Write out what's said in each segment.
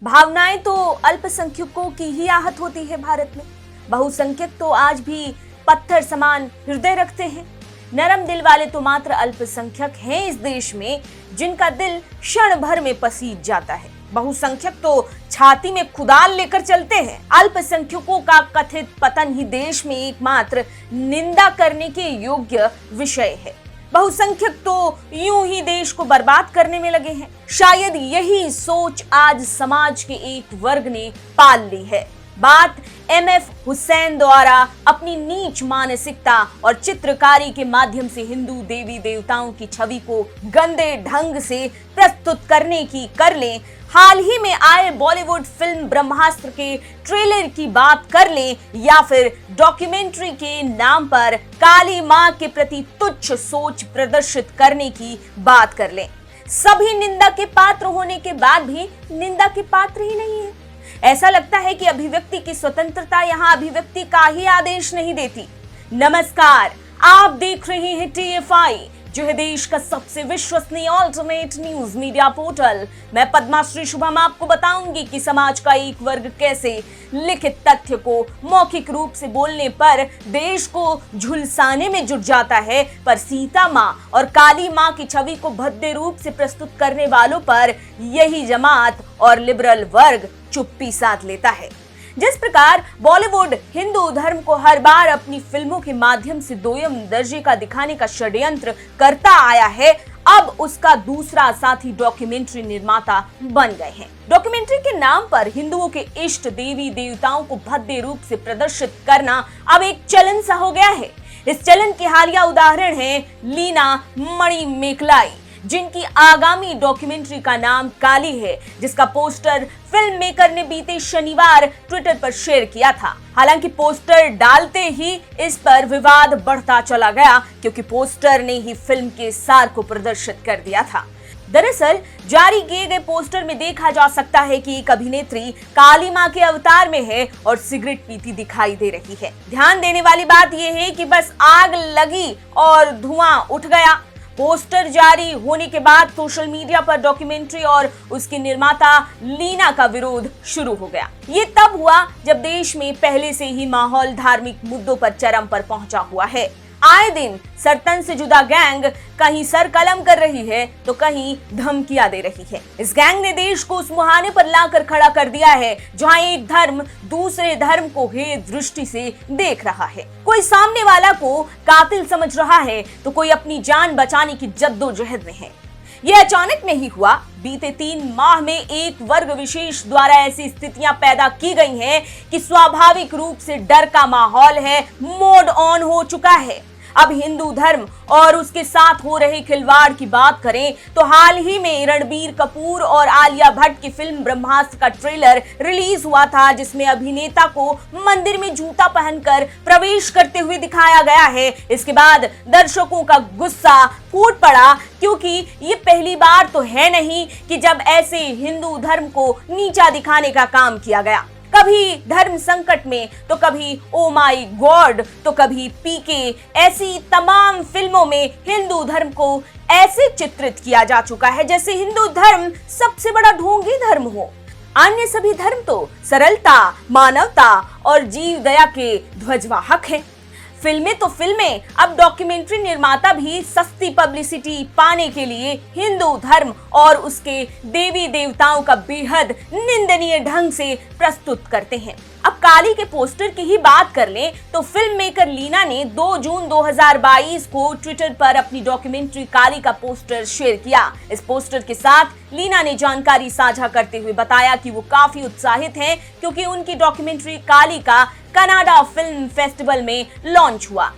भावनाएं तो अल्पसंख्यकों की ही आहत होती है भारत में। बहुसंख्यक तो आज भी पत्थर समान हृदय रखते हैं। नरम दिल वाले तो मात्र अल्पसंख्यक हैं इस देश में, जिनका दिल क्षण भर में पसीज जाता है। बहुसंख्यक तो छाती में कुदाल लेकर चलते हैं। अल्पसंख्यकों का कथित पतन ही देश में एकमात्र निंदा करने के योग्य विषय है। बहुसंख्यक तो यूं ही देश को बर्बाद करने में लगे हैं। शायद यही सोच आज समाज के एक वर्ग ने पाल ली है। बात MF हुसैन द्वारा अपनी नीच मानसिकता और चित्रकारी के माध्यम से हिंदू देवी देवताओं की छवि को गंदे ढंग से प्रस्तुत करने की कर लें, हाल ही में आए बॉलीवुड फिल्म ब्रह्मास्त्र के ट्रेलर की बात कर लें, या फिर डॉक्यूमेंट्री के नाम पर काली मां के प्रति तुच्छ सोच प्रदर्शित करने की बात कर लें, सभी निंदा के पात्र होने के बाद भी निंदा के पात्र ही नहीं है। ऐसा लगता है कि अभिव्यक्ति की स्वतंत्रता यहाँ अभिव्यक्ति का ही आदेश नहीं देती। नमस्कार, आप देख रहे हैं TFI, जो है देश का सबसे विश्वसनीय ऑल्टरनेट न्यूज मीडिया पोर्टल। मैं पद्माश्री शुभम आपको बताऊंगी कि समाज का एक वर्ग कैसे लिखित तथ्य को मौखिक रूप से बोलने पर देश को झुलसाने में जुट जाता है, पर सीता मां और काली मां की छवि को भद्दे रूप से प्रस्तुत करने वालों पर यही जमात और लिबरल वर्ग चुप्पी साध लेता है। जिस प्रकार बॉलीवुड हिंदू धर्म को हर बार अपनी फिल्मों के माध्यम से दोयम दर्जे का दिखाने का षड्यंत्र करता आया है, अब उसका दूसरा साथी डॉक्यूमेंट्री निर्माता बन गए हैं। डॉक्यूमेंट्री के नाम पर हिंदुओं के इष्ट देवी देवताओं को भद्दे रूप से प्रदर्शित करना अब एक चलन सा हो गया है। इस चलन के हालिया उदाहरण है लीना मणिमेकलाई, जिनकी आगामी डॉक्यूमेंट्री का नाम काली है, जिसका पोस्टर फिल्म मेकर ने बीते शनिवार ट्विटर पर शेयर किया था। हालांकि पोस्टर डालते ही इस पर विवाद बढ़ता चला गया, क्योंकि पोस्टर ने ही फिल्म के सार को प्रदर्शित कर दिया था। दरअसल जारी किए गए पोस्टर में देखा जा सकता है कि एक अभिनेत्री काली मां के अवतार में है और सिगरेट पीती दिखाई दे रही है। ध्यान देने वाली बात यह है कि बस आग लगी और धुआं उठ गया। पोस्टर जारी होने के बाद सोशल मीडिया पर डॉक्यूमेंट्री और उसके निर्माता लीना का विरोध शुरू हो गया। ये तब हुआ जब देश में पहले से ही माहौल धार्मिक मुद्दों पर चरम पर पहुंचा हुआ है। आए दिन सरतन से जुदा गैंग कहीं सर कलम कर रही है तो कहीं धमकियां दे रही है। इस गैंग ने देश को उस मुहाने पर लाकर खड़ा कर दिया है जहां एक धर्म दूसरे धर्म को हे दृष्टि से देख रहा है। कोई सामने वाला को कातिल समझ रहा है तो कोई अपनी जान बचाने की जद्दोजहद में है। यह अचानक नहीं हुआ। बीते 3 माह में एक वर्ग विशेष द्वारा ऐसी स्थितियां पैदा की गई हैं कि स्वाभाविक रूप से डर का माहौल है, मोड ऑन हो चुका है। अब हिंदू धर्म और उसके साथ हो रहे खिलवाड़ की बात करें तो हाल ही में रणबीर कपूर और आलिया भट्ट की फिल्म ब्रह्मास्त्र का ट्रेलर रिलीज हुआ था, जिसमें अभिनेता को मंदिर में जूता पहनकर प्रवेश करते हुए दिखाया गया है। इसके बाद दर्शकों का गुस्सा फूट पड़ा, क्योंकि ये पहली बार तो है नहीं कि जब ऐसे हिंदू धर्म को नीचा दिखाने का काम किया गया। कभी धर्म संकट में तो कभी ओ माय गॉड तो कभी PK, ऐसी तमाम फिल्मों में हिंदू धर्म को ऐसे चित्रित किया जा चुका है जैसे हिंदू धर्म सबसे बड़ा ढोंगी धर्म हो। अन्य सभी धर्म तो सरलता, मानवता और जीव दया के ध्वजवाहक हैं। फिल्में तो फिल्में, अब डॉक्यूमेंट्री निर्माता भी सस्ती पब्लिसिटी पाने के लिए हिंदू धर्म और उसके देवी देवताओं का बेहद निंदनीय ढंग से प्रस्तुत करते हैं। अब काली के पोस्टर की ही बात कर लें तो फिल्म मेकर लीना ने 2 जून 2022 को ट्विटर पर अपनी डॉक्यूमेंट्री काली का पोस्टर शेयर किया। इस पोस्टर के साथ लीना ने जानकारी साझा करते हुए बताया कि वो काफी उत्साहित हैं, क्योंकि उनकी डॉक्यूमेंट्री काली का कनाडा फिल्म फेस्टिवल में लॉन्च हुआ।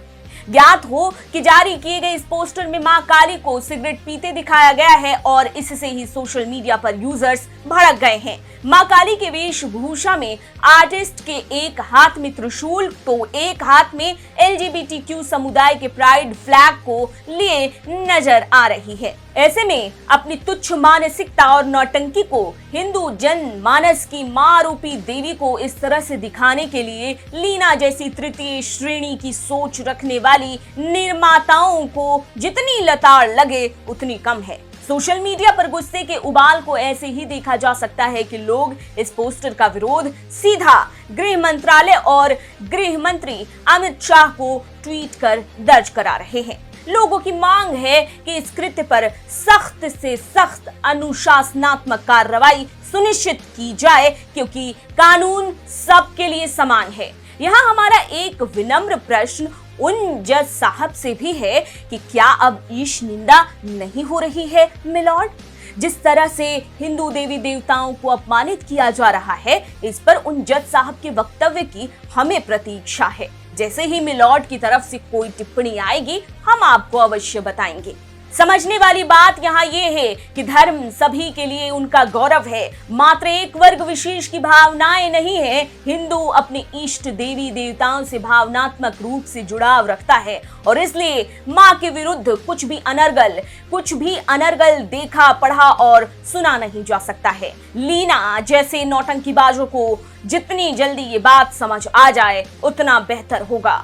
ज्ञात हो कि जारी किए गए इस पोस्टर में मां काली को सिगरेट पीते दिखाया गया है और इससे ही सोशल मीडिया पर यूजर्स भड़क गए हैं। मां काली के वेशभूषा में आर्टिस्ट के एक हाथ में त्रिशूल तो एक हाथ में LGBTQ समुदाय के प्राइड फ्लैग को लिए नजर आ रही है। ऐसे में अपनी तुच्छ मानसिकता और नौटंकी को हिंदू जन मानस की मां रूपी देवी को इस तरह से दिखाने के लिए लीना जैसी तृतीय श्रेणी की सोच रखने वाली निर्माताओं को जितनी लताड़ लगे उतनी कम है। सोशल मीडिया पर गुस्से के उबाल को ऐसे ही देखा जा सकता है कि लोग इस पोस्टर का विरोध सीधा गृह मंत्रालय और गृह मंत्री अमित शाह को ट्वीट कर दर्ज करा रहे हैं। लोगों की मांग है कि इस कृत्य पर सख्त से सख्त अनुशासनात्मक कार्रवाई सुनिश्चित की जाए, क्योंकि कानून सबके लिए समान है। यहाँ हमारा एक विनम्र प्रश्न उन जज साहब से भी है कि क्या अब ईश निंदा नहीं हो रही है मिलॉर्ड? जिस तरह से हिंदू देवी देवताओं को अपमानित किया जा रहा है, इस पर उन जज साहब के वक्तव्य की हमें प्रतीक्षा है। जैसे ही मिलॉर्ड की तरफ से कोई टिप्पणी आएगी, हम आपको अवश्य बताएंगे। समझने वाली बात यहाँ ये है कि धर्म सभी के लिए उनका गौरव है, मात्र एक वर्ग विशेष की भावनाएं नहीं है। हिंदू अपने इष्ट देवी देवताओं से भावनात्मक रूप से जुड़ाव रखता है और इसलिए माँ के विरुद्ध कुछ भी अनर्गल देखा, पढ़ा और सुना नहीं जा सकता है। लीना जैसे नौटंकीबाजों को जितनी जल्दी ये बात समझ आ जाए उतना बेहतर होगा।